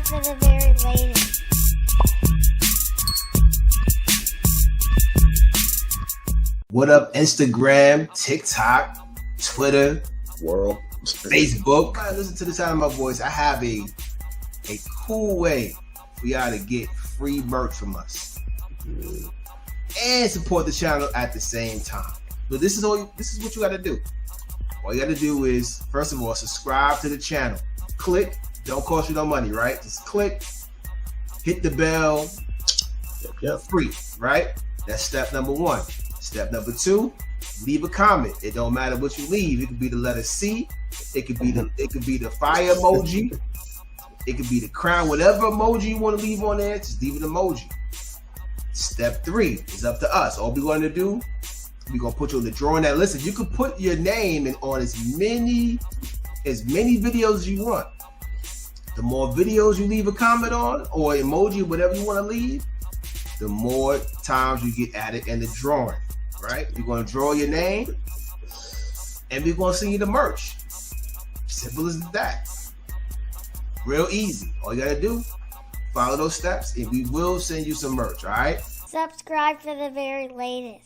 for the very latest. What up, Instagram, TikTok, Twitter, world, Facebook? Listen to the sound of my voice. I have a cool way for y'all to get free merch from us and support the channel at the same time. But this is what you got to do. All you got to do is, first of all, subscribe to the channel. Click. Don't cost you no money, right? Just click. Hit the bell. Yep. Free, right? That's step number one. Step number two, leave a comment. It don't matter what you leave. It could be the letter C. It could be the fire emoji. It could be the crown. Whatever emoji you want to leave on there, just leave an emoji. Step three is up to us. All we're going to do, we're going to put you on the drawing. Now, listen, you can put your name on as many videos as you want. The more videos you leave a comment on or emoji, whatever you want to leave, the more times you get added in the drawing. Right? We're going to draw your name and we're going to send you the merch. Simple as that. Real easy. All you got to do, follow those steps and we will send you some merch. All right? Subscribe for the very latest.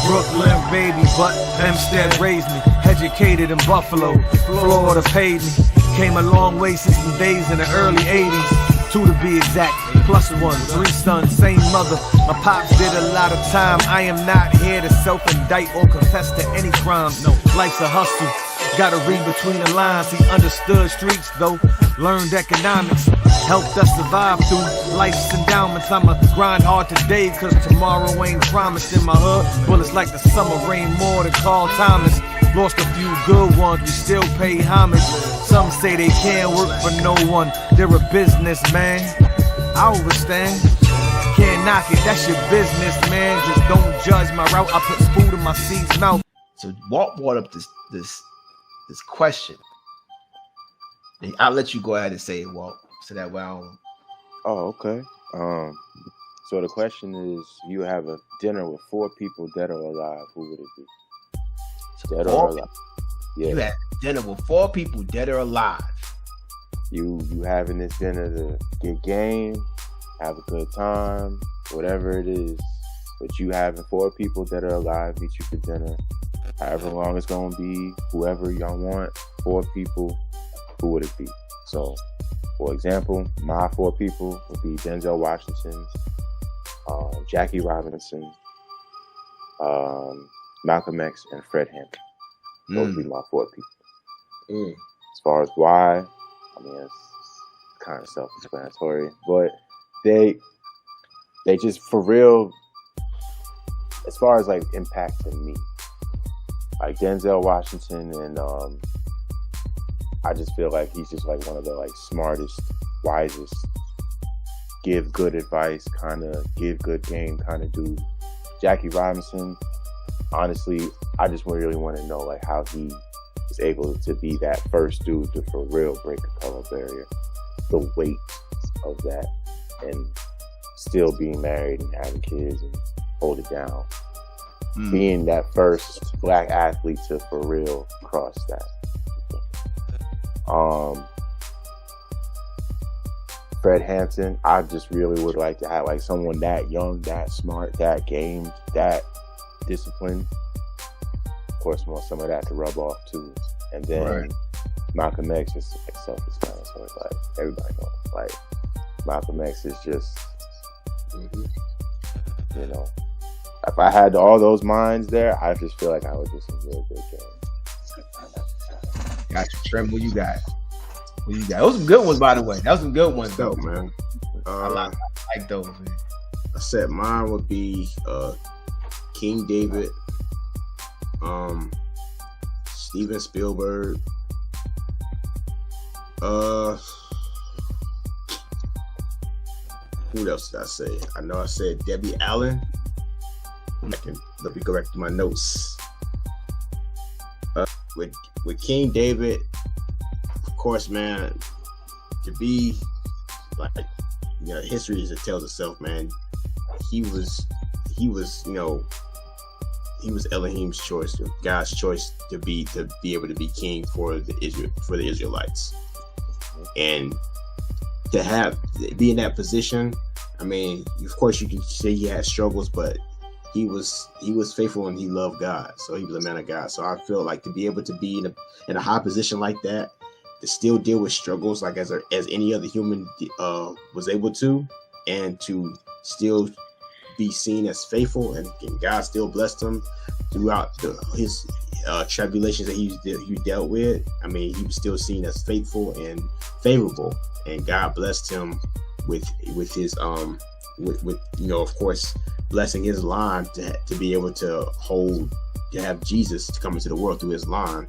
Brooklyn baby, but Hempstead raised me. Educated in Buffalo, Florida paid me. Came a long way since the days in the early 80s. 2 to be exact, +1, 3 sons, same mother. My pops did a lot of time. I am not here to self-indict or confess to any crime. No, life's a hustle. Gotta read between the lines. He understood streets though, learned economics, helped us survive through life's endowments. I'ma grind hard today, cause tomorrow ain't promised. In my hood, bullets like the summer rain more than Carl Thomas. Lost a few good ones, we still pay homage. Some say they can't work for no one, they're a businessman. I understand, can't knock it, that's your business, man. Just don't judge my route, I put food in my seed's mouth. So Walt brought up this question. And I'll let you go ahead and say it, Walt. So that way I don't... Oh, okay. So the question is, you have a dinner with 4 people, dead or alive. Who would it be? So dead or alive? Yeah. You had dinner with 4 people, dead or alive. You having this dinner to get game, have a good time, whatever it is. But you having 4 people that are alive meet you for dinner, however long it's gonna be, whoever y'all want, 4 people. Who would it be? So, for example, my 4 people would be Denzel Washington, Jackie Robinson, Malcolm X, and Fred Hampton. Those would be my 4 people. As far as why, I mean, it's kind of self-explanatory, but they just, for real, as far as like impacting me, like Denzel Washington, and I just feel like he's just like one of the like smartest, wisest, give good advice, kind of give good game kind of dude. Jackie Robinson, honestly, I just really want to know like how he is able to be that first dude to for real break the color barrier, the weight of that, and still being married and having kids and hold it down. Being that first black athlete to for real cross that. Fred Hampton, I just really would like to have like someone that young, that smart, that game, that disciplined. Of course, want some of that to rub off too. And then Malcolm X is self-explanatory. Like everybody knows, like Malcolm X is just, you know, if I had all those minds there, I just feel like I would do some real good games. Got you, Trent. What you got? Those some good ones, by the way. That was some good ones, though, man. I like like those. I said mine would be King David, Steven Spielberg, who else did I say? I know I said Debbie Allen. Let me go back to my notes. With King David, of course, man, to be like, you know, history as it tells itself, man. He was, you know, he was Elohim's choice, God's choice to be able to be king for the Israelites, and to be in that position. I mean, of course, you can say he had struggles, but he was faithful and he loved God, so he was a man of God. So I feel like to be able to be in a high position like that, to still deal with struggles like as any other human was able to, and to still be seen as faithful, and God still blessed him throughout his tribulations that he dealt with. I mean, he was still seen as faithful and favorable, and God blessed him with his with you know, of course, blessing his line to be able to have Jesus to come into the world through his line,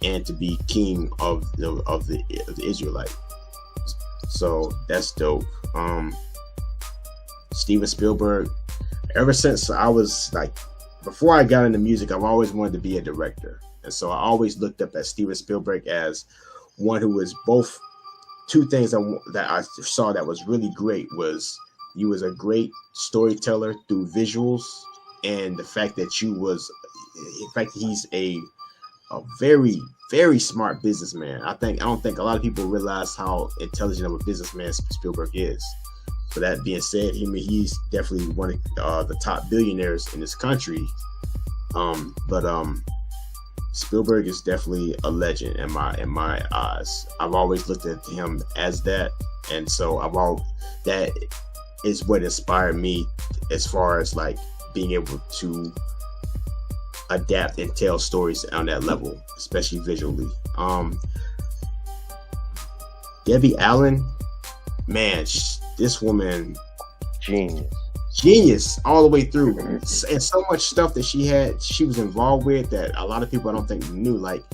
and to be king of the Israelite. So that's dope. Steven Spielberg, ever since I was like, before I got into music, I've always wanted to be a director. And so I always looked up at Steven Spielberg as one who was both two things that I saw that was really great. Was he was a great storyteller through visuals, and the fact that he's a very, very smart businessman. I don't think a lot of people realize how intelligent of a businessman Spielberg is. For that being said, he's definitely one of the top billionaires in this country. But Spielberg is definitely a legend in my eyes. I've always looked at him as that, and so that is what inspired me as far as like being able to adapt and tell stories on that level, especially visually. Debbie Allen, man, this woman, genius all the way through, and so much stuff that she was involved with that a lot of people I don't think knew. Like,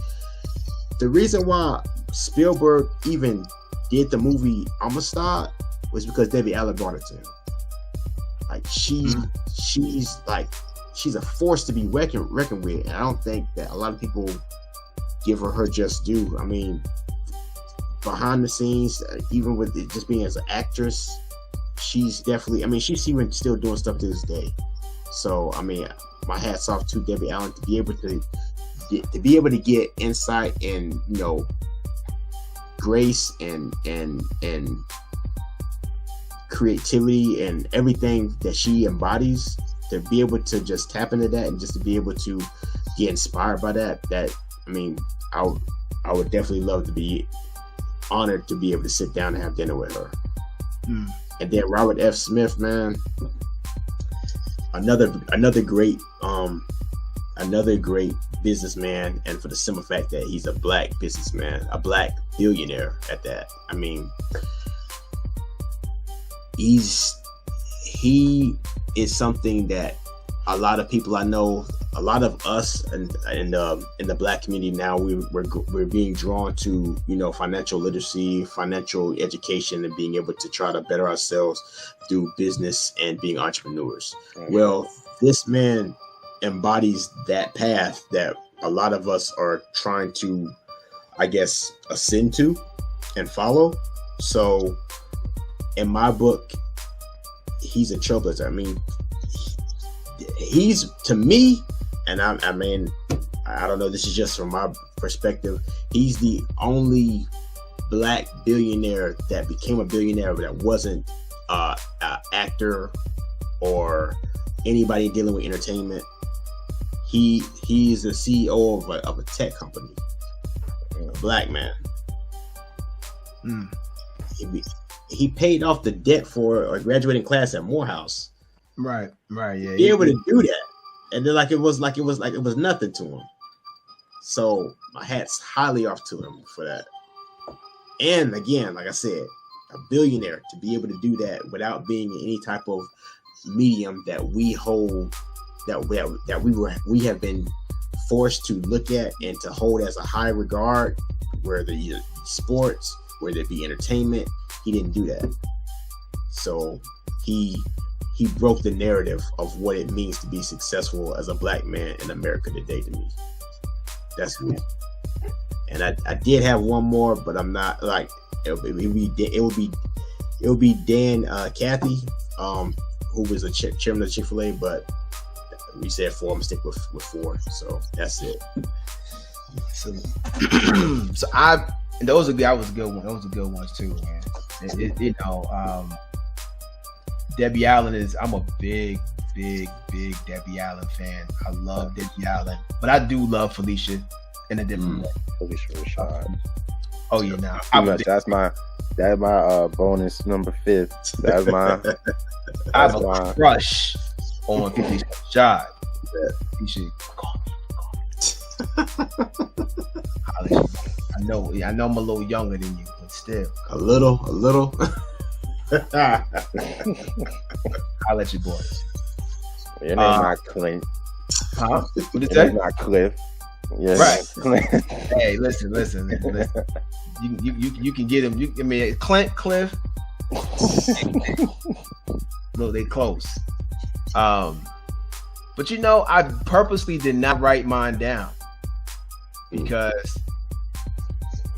the reason why Spielberg even did the movie Amistad was because Debbie Allen brought it to him. Like, she's a force to be reckoned with, and I don't think that a lot of people give her just due. I mean, behind the scenes, even with it just being as an actress, she's definitely, I mean, she's even still doing stuff to this day. So, I mean, my hat's off to Debbie Allen to be able to get insight and, you know, grace and creativity and everything that she embodies, to be able to just tap into that and just to be able to get inspired by that, I mean, I would definitely love to be honored to be able to sit down and have dinner with her. And then Robert F. Smith, man, another great businessman, and for the simple fact that he's a black businessman, a black billionaire at that. I mean, he is something that a lot of people I know, a lot of us in the black community now, we're being drawn to, you know, financial literacy, financial education, and being able to try to better ourselves through business and being entrepreneurs. Well, this man embodies that path that a lot of us are trying to, I guess, ascend to and follow. So in my book, he's a trailblazer. I mean, he's, to me, and I mean, I don't know, this is just from my perspective, he's the only black billionaire that became a billionaire that wasn't an actor or anybody dealing with entertainment. He's the CEO of a tech company, a black man. He paid off the debt for a graduating class at Morehouse. Right, yeah. Be able to do that, and then it was nothing to him. So my hat's highly off to him for that. And again, like I said, a billionaire, to be able to do that without being in any type of medium that we hold, we have been forced to look at and to hold as a high regard, whether it be sports, whether it be entertainment. He didn't do that. So he broke the narrative of what it means to be successful as a black man in America today. To me, that's what. And I did have one more, but I'm not like it would be Dan Cathy, who was a chairman of Chick-fil-A, but we said 4. I'm gonna stick with 4. So that's it. So those are good. That was a good one. Those are good ones too, man. Debbie Allen I'm a big Debbie Allen fan. I love Debbie Allen, but I do love Felicia in a different way. Felicia Rashad. Oh yeah, now that's my bonus number 5. That's my. I have a crush on Felicia Rashad. You should call me. I know I'm a little younger than you, but still. A little. I'll let you boys. Your name's not Clint. Huh? What did Your you name's not Cliff. Yeah. Right. Hey, listen. You can get him. Clint, Cliff. No, they close. But I purposely did not write mine down because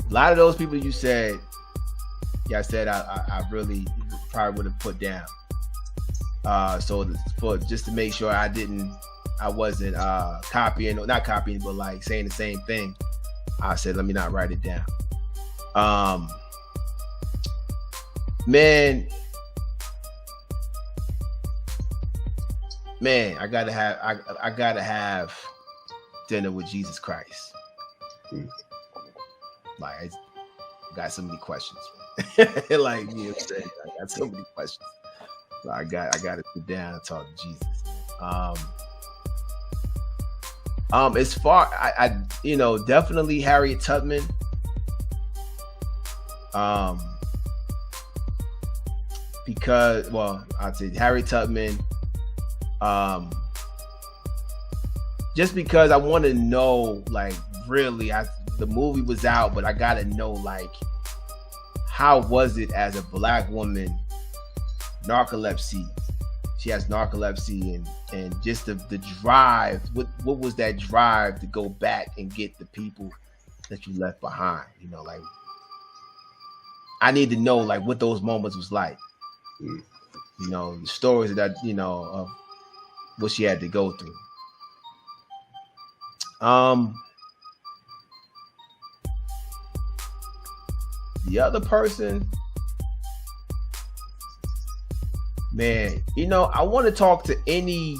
a lot of those people you said, I said I really probably would have put down. So just to make sure I wasn't not copying, but like saying the same thing, I said let me not write it down. Man, I gotta have dinner with Jesus Christ. Like I got so many questions. Like I got so many questions. So I got to sit down and talk to Jesus. As far I definitely Harriet Tubman. Because I'd say Harriet Tubman. Just because I want to know, like, really, the movie was out, but I gotta know, like, how was it as a black woman, narcolepsy? She has narcolepsy, and just the drive. What was that drive to go back and get the people that you left behind? Like, I need to know, like, what those moments was like. The stories that of what she had to go through. The other person, man, I want to talk to any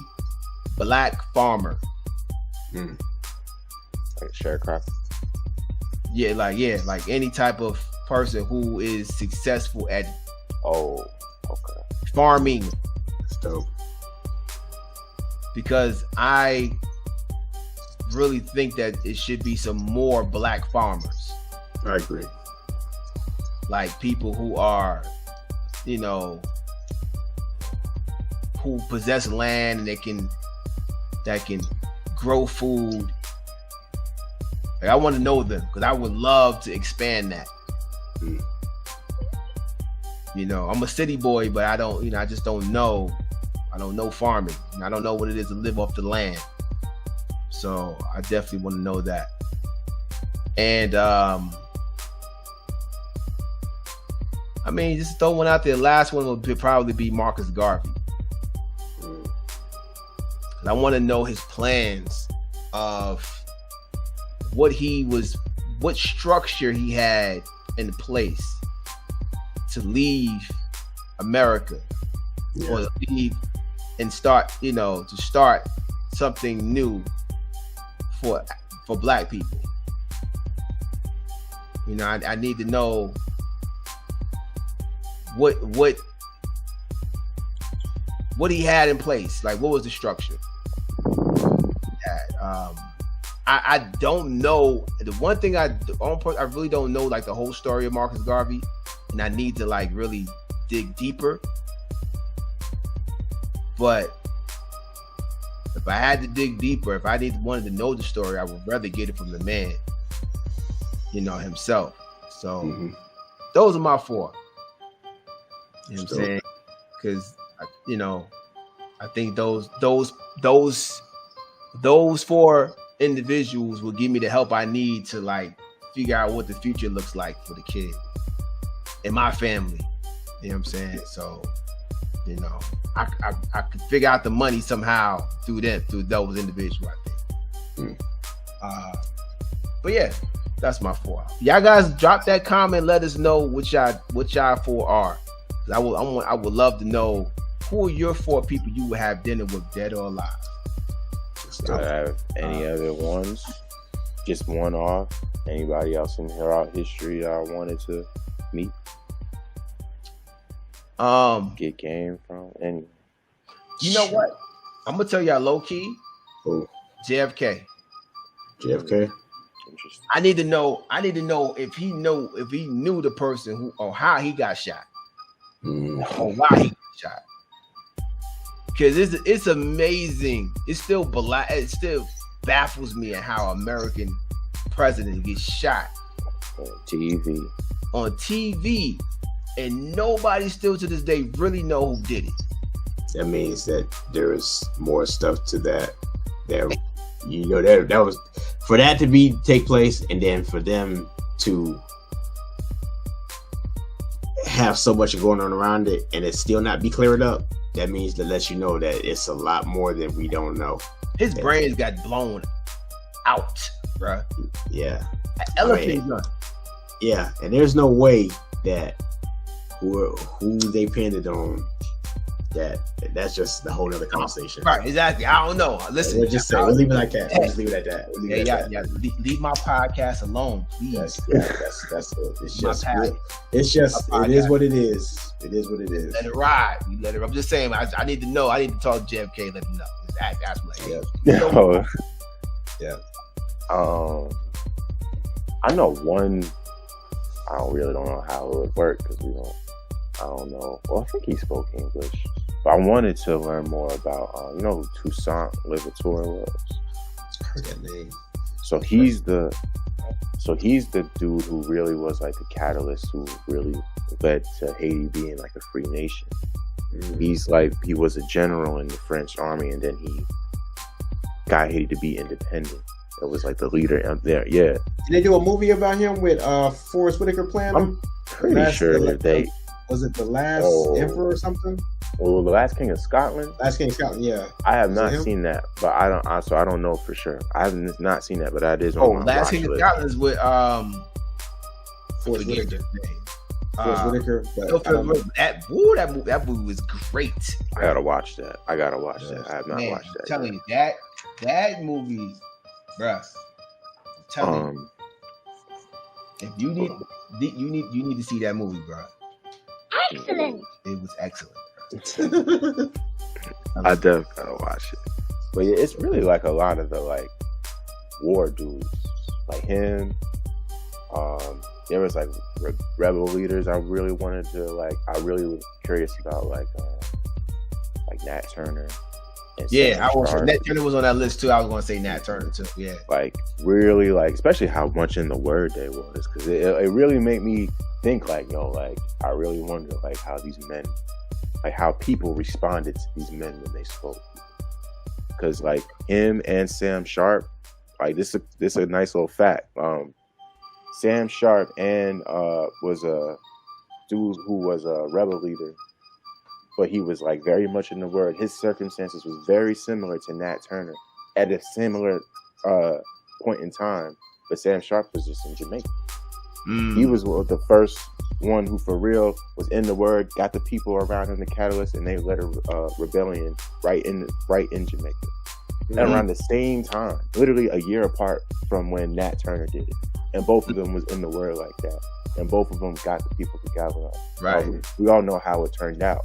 black farmer. Like sharecropper. Yeah, like any type of person who is successful at farming. That's dope. Because I really think that it should be some more black farmers. I agree. Like people who are, who possess land and that can grow food. Like I want to know them because I would love to expand that. I'm a city boy, but I don't, I just don't know. I don't know farming. I don't know what it is to live off the land. So I definitely want to know that. And just throw one out there. Last one would probably be Marcus Garvey. I want to know his plans of what structure he had in place to leave America or leave and start, to start something new for black people. I need to know what he had in place. Like, what was the structure? I don't know. The one thing I really don't know, like the whole story of Marcus Garvey, and I need to like really dig deeper. But if I had to dig deeper, if I wanted to know the story, I would rather get it from the man, himself. So those are my 4. You know what I'm saying? Because I think those 4 individuals will give me the help I need to like figure out what the future looks like for the kid and my family. You know what I'm saying? So, I could figure out the money somehow through those individuals, I think. But yeah, that's my 4. Y'all guys drop that comment. Let us know what y'all 4 are. I would love to know who are your 4 people you would have dinner with, dead or alive. Do I have any other ones? Just one off? Anybody else in our history I wanted to meet? Get game from? And you know what? I'm gonna tell y'all low key. Who? JFK. JFK. Interesting. I need to know if he knew the person who or how he got shot. Or why he got shot. Because it's amazing. It still baffles me at how American president gets shot on TV, and nobody still to this day really know who did it. That means that there is more stuff to that. That was for that to take place, and then for them to have so much going on around it, and it still not be cleared up. That means to let you know that it's a lot more that we don't know. His brains got blown out, bruh. Yeah. Elephant gun. Yeah, and there's no way that who they pinned it on. That's just the whole other conversation. Right, exactly. I don't know. Listen, we'll leave it like that. We'll just leave it at that. Leave my podcast alone, please. That's it. It is what it is. It is what it is. Let it ride. I'm just saying. I need to know. I need to talk to JFK. Let him know. That's my Yeah. I know one. I don't know how it would work because I don't know. Well, I think he spoke English, but I wanted to learn more about, who Toussaint Louverture was. I heard that name. So he's the dude who really was like the catalyst who really led to Haiti being like a free nation. He was a general in the French army, and then he got Haiti to be independent. It was like the leader up there. Yeah. Did they do a movie about him with Forrest Whitaker playing him? I'm pretty sure that they. Was it The Last Emperor or something? Oh, The Last King of Scotland? Last King of Scotland, yeah. I have not seen that, but I don't know for sure. I have not seen that, but that is on my Last King of Scotland is with Forrest Whitaker. Forrest Whitaker. That movie was great. I gotta watch that. I have not watched that. I'm telling you, that movie, bruh. I'm telling you. If you need to see that movie, bruh. Excellent. It was excellent. I definitely gotta watch it. But yeah, it's really like a lot of the like war dudes, like him. There was like rebel leaders I really wanted to like. I really was curious about like Nat Turner. Yeah, Nat Turner was on that list too. I was going to say Nat Turner too. Yeah, like really like, especially how much in the word they was, because it really made me think like, I really wonder like how these men, like how people responded to these men when they spoke. Because like him and Sam Sharp, like this is a nice little fact. Sam Sharp was a dude who was a rebel leader, but he was like very much in the word. His circumstances was very similar to Nat Turner at a similar point in time, but Sam Sharp was just in Jamaica. He was the first one who for real was in the word, got the people around him the catalyst, and they led a rebellion right in Jamaica. And around the same time, literally a year apart from when Nat Turner did it. And both of them was in the word like that. And both of them got the people together. Right. We all know how it turned out.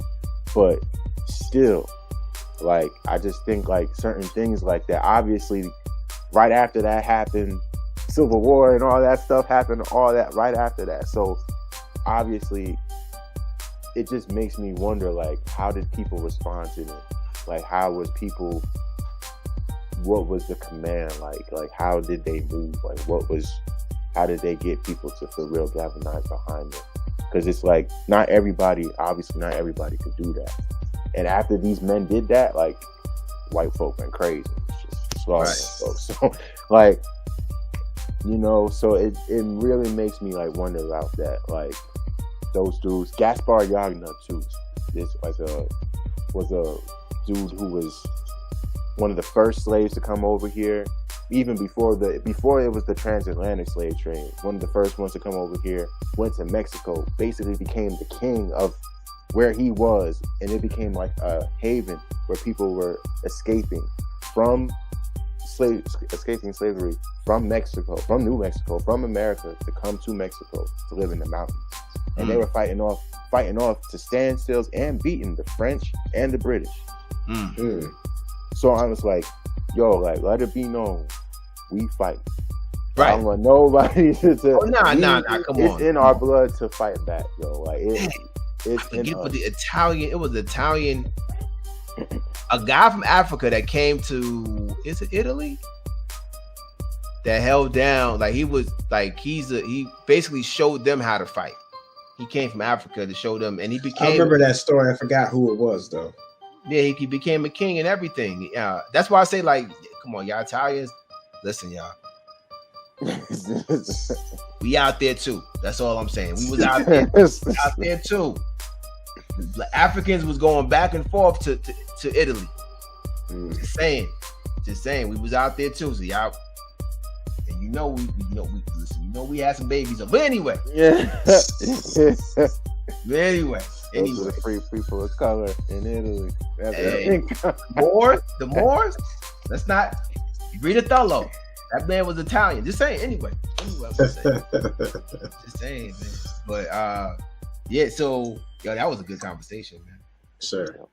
But still, like, I just think like certain things like that, obviously right after that happened, Civil War and all that stuff happened, all that right after that. So obviously it just makes me wonder, like, how did people respond to them? Like, how was people? What was the command like? Like, how did they move? Like, how did they get people to for real galvanize behind them? Because it's like, obviously not everybody could do that. And after these men did that, like, white folk went crazy. It's just slaughtering folks. So, like, you know, so it really makes me, like, wonder about that. Like, those dudes, Gaspar Yagna, too, was a dude who was one of the first slaves to come over here, even before it was the transatlantic slave trade. One of the first ones to come over here, went to Mexico, basically became the king of where he was, and it became like a haven where people were escaping slavery from Mexico, from New Mexico, from America, to come to Mexico to live in the mountains. And they were fighting off to standstills and beating the French and the British. So I was like, yo, like, let it be known, we fight. Right. I don't want nobody to come on. It's in our blood to fight back, yo. Like, it's in us. It was Italian, a guy from Africa that came to, is it Italy? That held down, like, he basically showed them how to fight. He came from Africa to show them, and he became. I remember that story. I forgot who it was though. Yeah, he became a king and everything. That's why I say, like, come on, y'all Italians, listen, y'all. We out there too. That's all I'm saying. We was out there, too. Africans was going back and forth to Italy. Just saying, we was out there too. So y'all, and we we had some babies. But anyway, Those are the free people of color in Italy. The Moors. Let's not. Rita Thurlow. That man was Italian. Just saying. Anyway, just saying, man. But yeah. So that was a good conversation, man. Sure.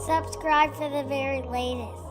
Subscribe for the very latest.